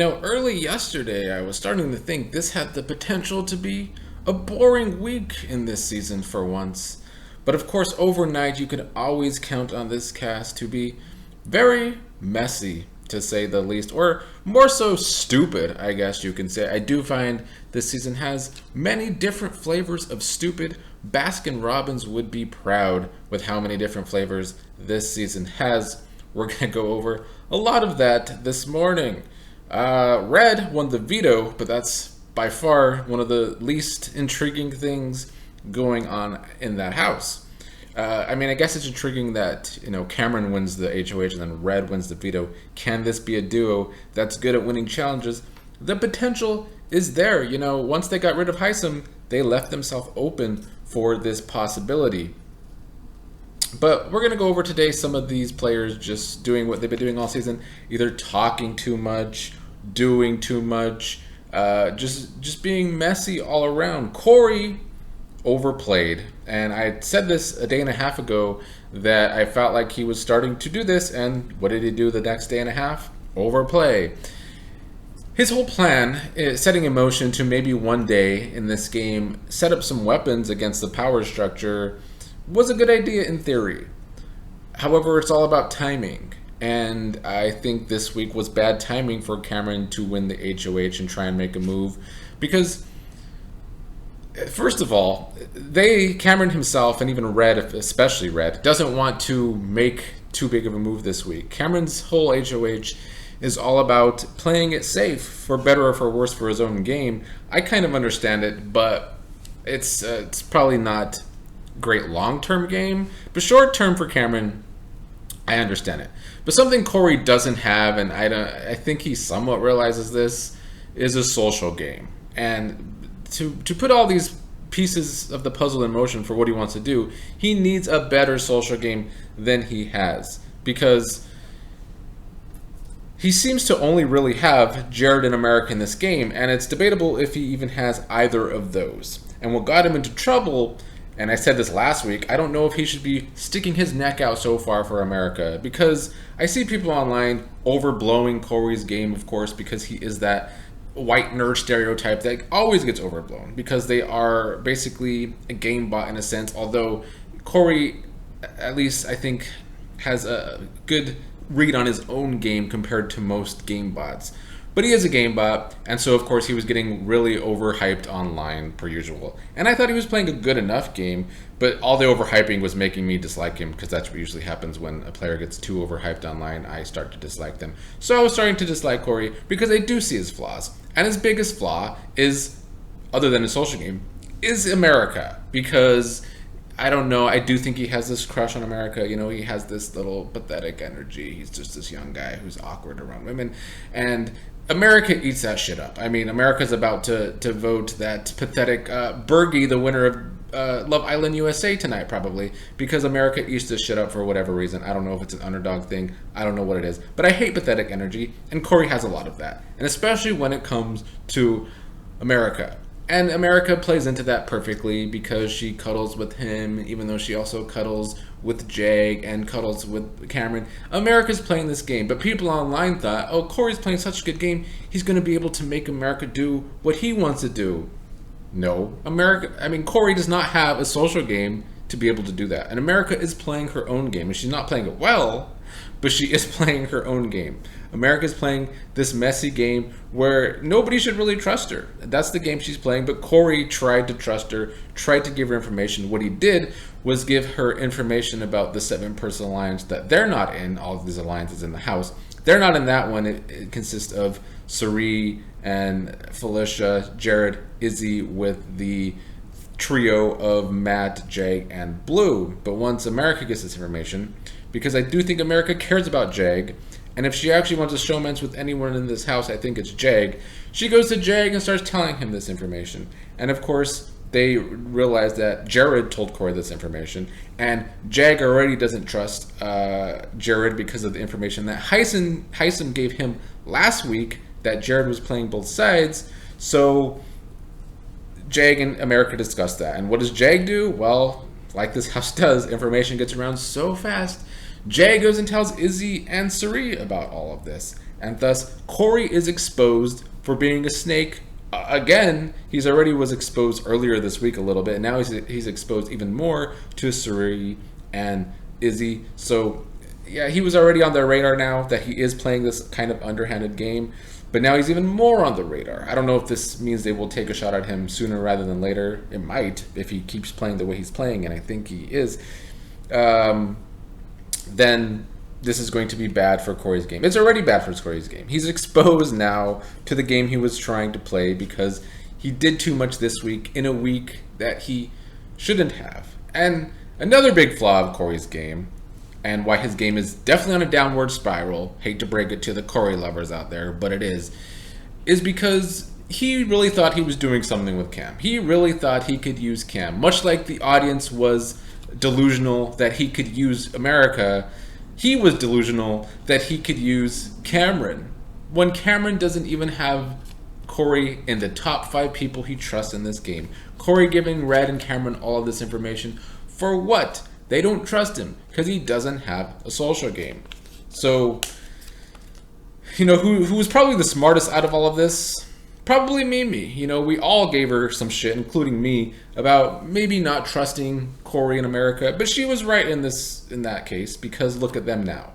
Early yesterday, I was starting to think this had the potential to be a boring week in this season for once. But of course, overnight, you can always count on this cast to be very messy, to say the least, or more so stupid, I guess you can say. I do find this season has many different flavors of stupid. Baskin Robbins would be proud with how many different flavors this season has. We're going to go over a lot of that this morning. Red won the veto, but that's by far one of the least intriguing things going on in that house. I guess it's intriguing that, Cameron wins the HOH and then Red wins the veto. Can this be a duo that's good at winning challenges? The potential is there. Once they got rid of Heisem, they left themselves open for this possibility. But we're going to go over today some of these players just doing what they've been doing all season, either talking too much, doing too much, just being messy all around. Cory overplayed, and I said this a day and a half ago that I felt like he was starting to do this, and what did he do the next day and a half? Overplay. His whole plan is setting in motion to maybe one day in this game set up some weapons against the power structure was a good idea in theory. However, it's all about timing. And I think this week was bad timing for Cameron to win the HOH and try and make a move. Because, first of all, Cameron himself, and even Red, especially Red, doesn't want to make too big of a move this week. Cameron's whole HOH is all about playing it safe, for better or for worse, for his own game. I kind of understand it, but it's probably not great long-term game, but short-term for Cameron, I understand it. But something Cory doesn't have, and I think he somewhat realizes this, is a social game. And to put all these pieces of the puzzle in motion for what he wants to do, he needs a better social game than he has, because he seems to only really have Jared and America in this game, and it's debatable if he even has either of those. And what got him into trouble, and I said this last week, I don't know if he should be sticking his neck out so far for America, because I see people online overblowing Cory's game, of course, because he is that white nerd stereotype that always gets overblown, because they are basically a game bot in a sense, although Cory, at least I think, has a good read on his own game compared to most game bots. But he is a game bot, and so of course he was getting really overhyped online per usual. And I thought he was playing a good enough game, but all the overhyping was making me dislike him, because that's what usually happens when a player gets too overhyped online. I start to dislike them. So I was starting to dislike Cory because I do see his flaws. And his biggest flaw is, other than his social game, is America. Because, I don't know, I do think he has this crush on America. He has this little pathetic energy. He's just this young guy who's awkward around women. And America eats that shit up. America's about to vote that pathetic Bergie the winner of Love Island USA tonight, probably, because America eats this shit up for whatever reason. I don't know if it's an underdog thing. I don't know what it is. But I hate pathetic energy, and Cory has a lot of that. And especially when it comes to America. And America plays into that perfectly because she cuddles with him, even though she also cuddles with Jag and cuddles with Cameron. America's playing this game, but people online thought, oh, Cory's playing such a good game, he's going to be able to make America do what he wants to do. No. Cory does not have a social game to be able to do that. And America is playing her own game, and she's not playing it well, but she is playing her own game. America's playing this messy game where nobody should really trust her. That's the game she's playing, but Cory tried to trust her, tried to give her information. What he did was give her information about the 7-person alliance that they're not in, all of these alliances in the house. They're not in that one. It consists of Cirie and Felicia, Jared, Izzy, with the trio of Matt, Jag, and Blue. But once America gets this information, because I do think America cares about Jag, and if she actually wants to showmance with anyone in this house, I think it's Jag. She goes to Jag and starts telling him this information. And of course, they realize that Jared told Cory this information, and Jag already doesn't trust Jared because of the information that Heisem gave him last week, that Jared was playing both sides. So Jag and America discuss that. And what does Jag do? Well, like this house does, information gets around so fast. Jag goes and tells Izzy and Cirie about all of this. and thus Cory is exposed for being a snake. Again, he's already was exposed earlier this week a little bit, and now he's exposed even more to Cirie and Izzy. So yeah, he was already on their radar now that he is playing this kind of underhanded game, but now he's even more on the radar. I don't know if this means they will take a shot at him sooner rather than later. It might, if he keeps playing the way he's playing, and I think he is. Then this is going to be bad for Cory's game. It's already bad for Cory's game. He's exposed now to the game he was trying to play because he did too much this week in a week that he shouldn't have. And another big flaw of Cory's game, and why his game is definitely on a downward spiral, hate to break it to the Cory lovers out there, but it is because he really thought he was doing something with Cam. He really thought he could use Cam, much like the audience was delusional that he could use America. He was delusional that he could use Cameron, when Cameron doesn't even have Cory in the top 5 people he trusts in this game. Cory giving Red and Cameron all of this information for what? They don't trust him because he doesn't have a social game. So, you know, who was probably the smartest out of all of this? Probably Mimi. You know, we all gave her some shit, including me, about maybe not trusting Cory and America. But she was right in that case, because look at them now.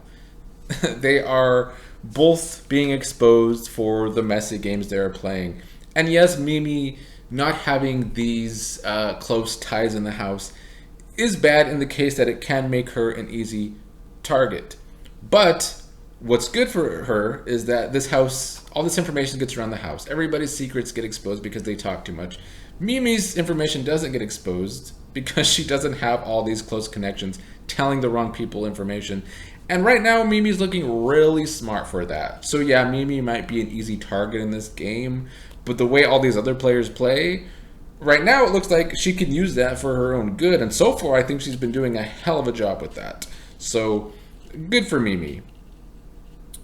They are both being exposed for the messy games they are playing. And yes, Mimi not having these close ties in the house is bad in the case that it can make her an easy target. But what's good for her is that this house, all this information gets around the house. Everybody's secrets get exposed because they talk too much. Mimi's information doesn't get exposed because she doesn't have all these close connections telling the wrong people information. And right now, Mimi's looking really smart for that. So yeah, Mimi might be an easy target in this game, but the way all these other players play, right now it looks like she can use that for her own good. And so far, I think she's been doing a hell of a job with that. So good for Mimi.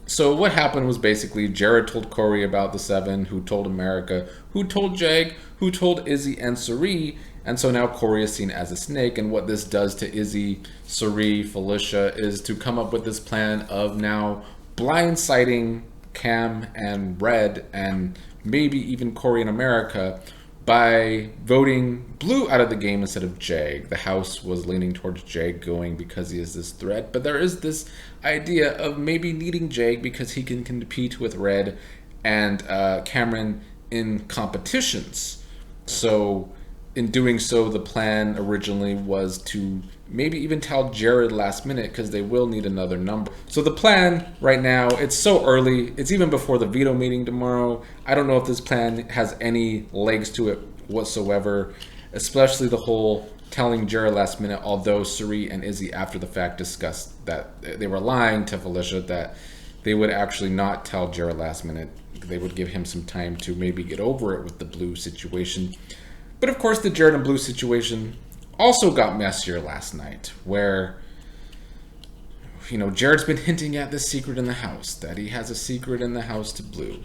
So what happened was basically Jared told Cory about the 7, who told America, who told Jag, who told Izzy and Cirie, and so now Cory is seen as a snake. And what this does to Izzy, Cirie, Felicia is to come up with this plan of now blindsiding Cam and Red and maybe even Cory and America by voting Blue out of the game instead of Jag. The house was leaning towards Jag going because he is this threat, but there is this idea of maybe needing Jag because he can compete with Red and Cameron in competitions. So in doing so, the plan originally was to maybe even tell Jared last minute because they will need another number. So the plan right now, it's so early. It's even before the veto meeting tomorrow. I don't know if this plan has any legs to it whatsoever, especially the whole telling Jared last minute, although Cirie and Izzy after the fact discussed that they were lying to Felicia, that they would actually not tell Jared last minute. They would give him some time to maybe get over it with the Blue situation. But of course, the Jared and Blue situation also got messier last night, where, you know, Jared's been hinting at this secret in the house, that he has a secret in the house to Blue.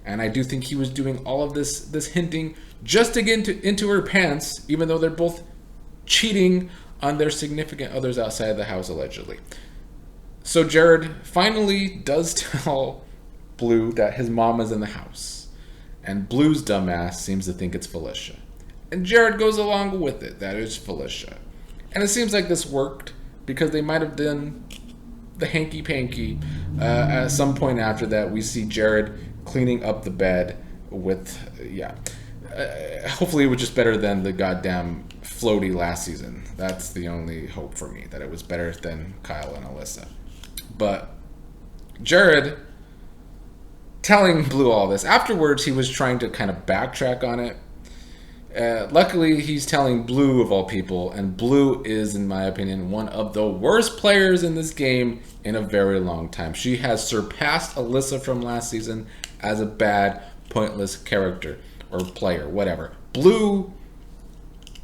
And I do think he was doing all of this hinting just to get into her pants, even though they're both cheating on their significant others outside the house, allegedly. So Jared finally does tell Blue that his mom is in the house. And Blue's dumbass seems to think it's Felicia. And Jared goes along with it, that it's Felicia. And it seems like this worked because they might have done the hanky-panky. At some point after that, we see Jared cleaning up the bed with, hopefully it was just better than the goddamn floaty last season. That's the only hope for me, that it was better than Kyle and Alyssa. But Jared telling Blue all this. Afterwards, he was trying to kind of backtrack on it. Luckily, he's telling Blue of all people, and Blue is, in my opinion, one of the worst players in this game in a very long time. She has surpassed Alyssa from last season as a bad, pointless character or player, whatever. Blue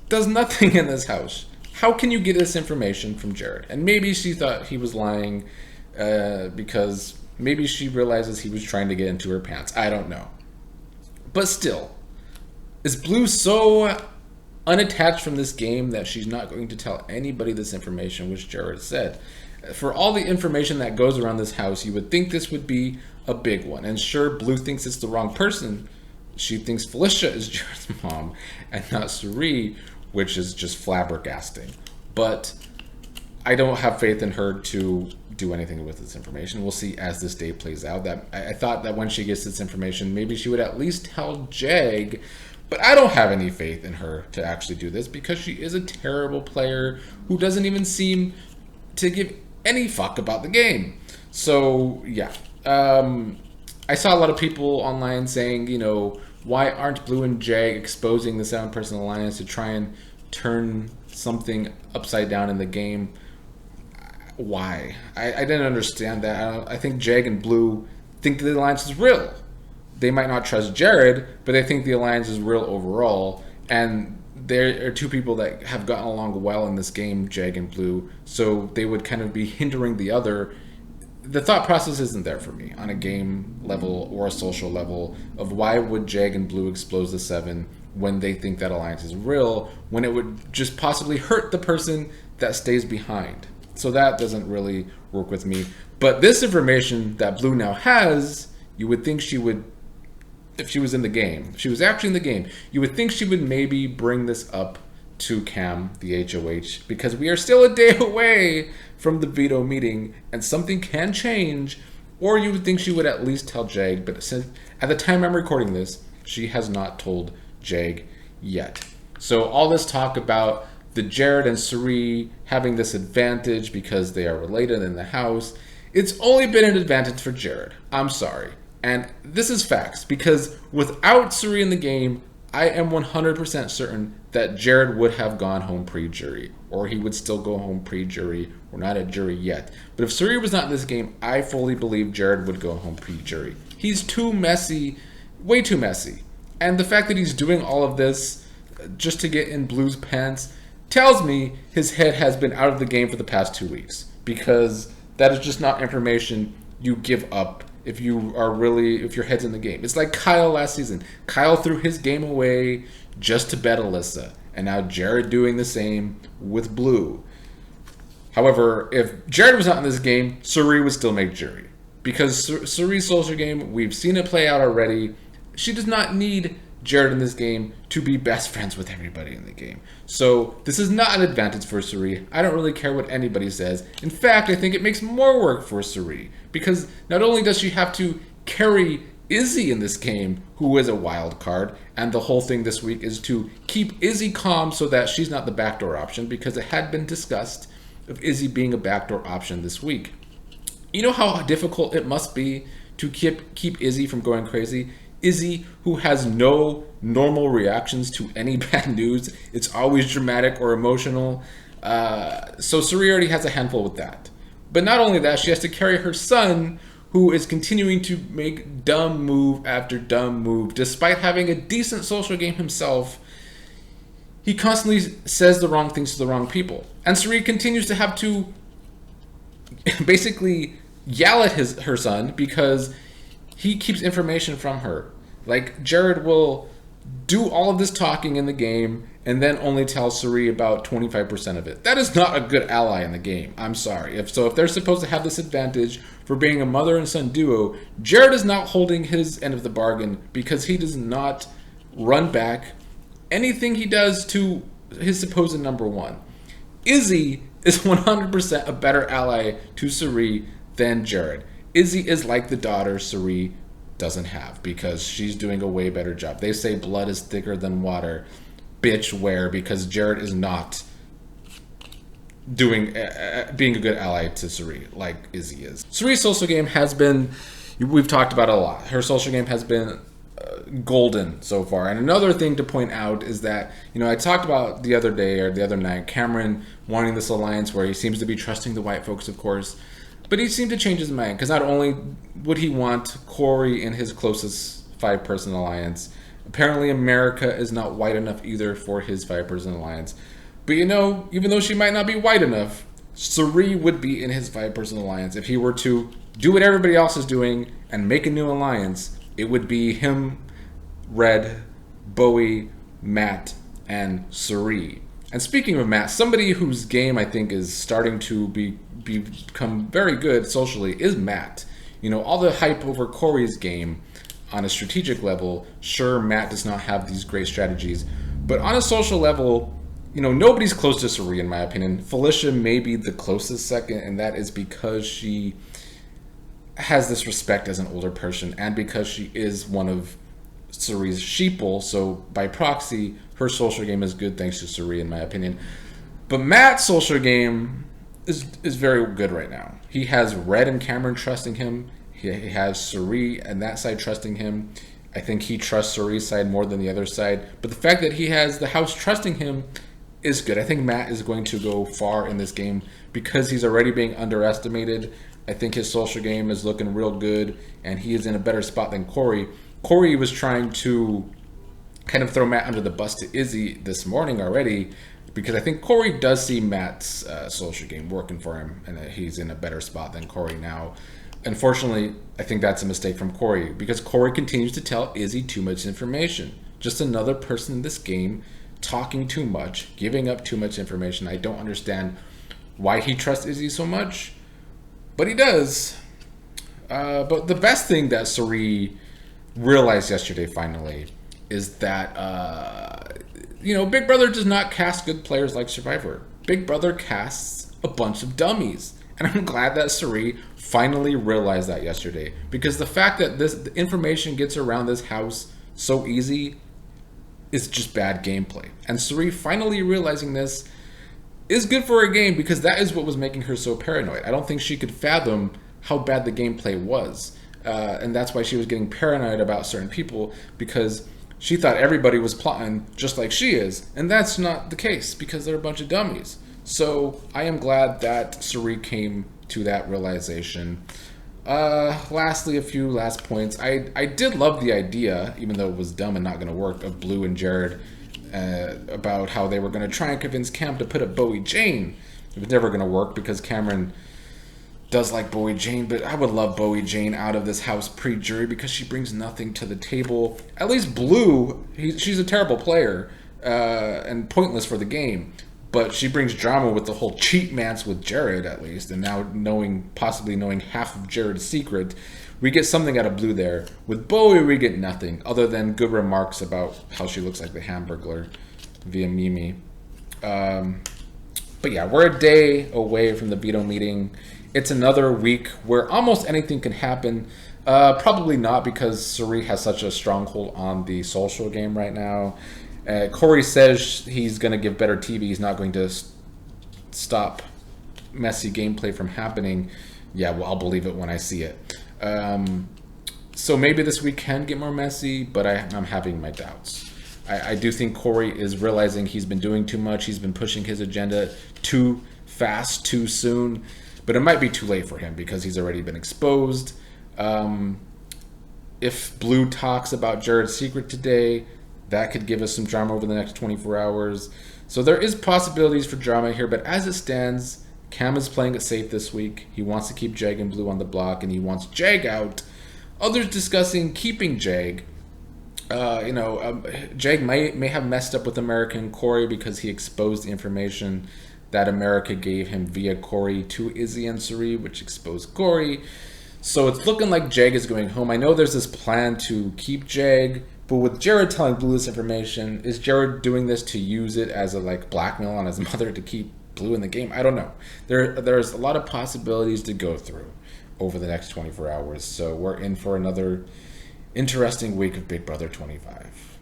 does nothing in this house. How can you get this information from Jared? And maybe she thought he was lying because maybe she realizes he was trying to get into her pants. I don't know. But still, is Blue so unattached from this game that she's not going to tell anybody this information, which Jared said? For all the information that goes around this house, you would think this would be a big one. And sure, Blue thinks it's the wrong person. She thinks Felicia is Jared's mom and not Cirie, which is just flabbergasting. But I don't have faith in her to do anything with this information. We'll see as this day plays out. That I thought that when she gets this information, maybe she would at least tell Jag, but I don't have any faith in her to actually do this because she is a terrible player who doesn't even seem to give any fuck about the game. So yeah, I saw a lot of people online saying, you know, why aren't Blue and Jag exposing the 7-person alliance to try and turn something upside down in the game? Why? I didn't understand that. I think Jag and Blue think the alliance is real. They might not trust Jared, but they think the alliance is real overall. And there are two people that have gotten along well in this game, Jag and Blue, so they would kind of be hindering the other. The thought process isn't there for me on a game level or a social level of why would Jag and Blue expose the 7 when they think that alliance is real, when it would just possibly hurt the person that stays behind. So that doesn't really work with me. But this information that Blue now has, you would think she would, if she was in the game, if she was actually in the game, you would think she would maybe bring this up to Cam, the HOH, because we are still a day away from the veto meeting and something can change. Or you would think she would at least tell Jag, but since at the time I'm recording this, she has not told Jag yet. So all this talk about the Jared and Cirie having this advantage because they are related in the house, it's only been an advantage for Jared. I'm sorry. And this is facts, because without Cirie in the game, I am 100% certain that Jared would have gone home pre-jury, or he would still go home pre-jury. We're not at jury yet. But if Cirie was not in this game, I fully believe Jared would go home pre-jury. He's too messy, way too messy. And the fact that he's doing all of this just to get in Blue's pants tells me his head has been out of the game for the past 2 weeks, because that is just not information you give up if your head's in the game. It's like Kyle last season. Kyle threw his game away just to bet Alyssa, and now Jared doing the same with Blue. However, if Jared was not in this game, Cirie would still make jury, because Cirie's social game, we've seen it play out already. She does not need Jared in this game to be best friends with everybody in the game. So this is not an advantage for Cirie. I don't really care what anybody says. In fact, I think it makes more work for Cirie, because not only does she have to carry Izzy in this game, who is a wild card, and the whole thing this week is to keep Izzy calm so that she's not the backdoor option, because it had been discussed of Izzy being a backdoor option this week. You know how difficult it must be to keep Izzy from going crazy? Izzy, who has no normal reactions to any bad news. It's always dramatic or emotional. So Cirie already has a handful with that. But not only that, she has to carry her son, who is continuing to make dumb move after dumb move. Despite having a decent social game himself, he constantly says the wrong things to the wrong people. And Cirie continues to have to basically yell at her son because he keeps information from her. Like, Jared will do all of this talking in the game and then only tell Cirie about 25% of it. That is not a good ally in the game. I'm sorry. If they're supposed to have this advantage for being a mother and son duo, Jared is not holding his end of the bargain because he does not run back anything he does to his supposed number one. Izzy is 100% a better ally to Cirie than Jared. Izzy is like the daughter Cirie doesn't have because she's doing a way better job. They say blood is thicker than water. Bitch, where? Because Jared is not doing being a good ally to Cirie like Izzy is. Cirie's social game has been, we've talked about it a lot. Her social game has been golden so far. And another thing to point out is that, I talked about the other day or the other night, Cameron wanting this alliance where he seems to be trusting the white folks, of course. But he seemed to change his mind, because not only would he want Cory in his closest 5-person alliance, apparently America is not white enough either for his 5-person alliance. But even though she might not be white enough, Cirie would be in his 5-person alliance. If he were to do what everybody else is doing and make a new alliance, it would be him, Red, Bowie, Matt, and Cirie. And speaking of Matt, somebody whose game I think is starting to become very good socially is Matt. all the hype over Cory's game on a strategic level, sure, Matt does not have these great strategies, but on a social level, nobody's close to Cirie, in my opinion. Felicia may be the closest second, and that is because she has this respect as an older person, and because she is one of Cirie's sheeple, so by proxy, her social game is good thanks to Cirie, in my opinion. But Matt's social game is very good right now. He has Red and Cameron trusting him. He has Cirie and that side trusting him. I think he trusts Cirie's side more than the other side. But the fact that he has the house trusting him is good. I think Matt is going to go far in this game because he's already being underestimated. I think his social game is looking real good, and he is in a better spot than Cory. Cory was trying to kind of throw Matt under the bus to Izzy this morning already, because I think Cory does see Matt's social game working for him, and that he's in a better spot than Cory now. Unfortunately, I think that's a mistake from Cory, because Cory continues to tell Izzy too much information. Just another person in this game talking too much, giving up too much information. I don't understand why he trusts Izzy so much, but he does. But the best thing that Cirie realized yesterday finally is that Big Brother does not cast good players like Survivor. Big Brother casts a bunch of dummies, and I'm glad that Cirie finally realized that yesterday, because the fact that the information gets around this house so easy is just bad gameplay. And Cirie finally realizing this is good for her game, because that is what was making her so paranoid. I don't think she could fathom how bad the gameplay was. And that's why she was getting paranoid about certain people, because she thought everybody was plotting just like she is. And that's not the case, because they're a bunch of dummies. So I am glad that Cirie came to that realization. Lastly, a few last points. I did love the idea, even though it was dumb and not going to work, of Blue and Jared about how they were going to try and convince Cam to put up Bowie Jane. It was never going to work because Cameron does like Bowie Jane, but I would love Bowie Jane out of this house pre-jury because she brings nothing to the table. At least Blue, she's a terrible player and pointless for the game, but she brings drama with the whole cheat mance with Jared, at least, and now possibly knowing half of Jared's secret. We get something out of Blue there. With Bowie, we get nothing other than good remarks about how she looks like the Hamburglar via Mimi. But yeah, we're a day away from the veto meeting. It's another week where almost anything can happen. Probably not, because Cirie has such a stronghold on the social game right now. Cory says he's going to give better TV. He's not going to stop messy gameplay from happening. Yeah, well, I'll believe it when I see it. So maybe this week can get more messy, but I'm having my doubts. I do think Cory is realizing he's been doing too much. He's been pushing his agenda too fast, too soon. But it might be too late for him because he's already been exposed. If Blue talks about Jared's secret today, that could give us some drama over the next 24 hours. So there is possibilities for drama here, but as it stands, Cam is playing it safe this week. He wants to keep Jag and Blue on the block, and he wants Jag out. Others discussing keeping Jag. Jag may have messed up with America and Cory because he exposed the information that America gave him via Cory to Izzy and Cirie, which exposed Cory. So it's looking like Jag is going home. I know there's this plan to keep Jag, but with Jared telling Blue this information, is Jared doing this to use it as a blackmail on his mother to keep Blue in the game? I don't know. There's a lot of possibilities to go through over the next 24 hours. So we're in for another interesting week of Big Brother 25.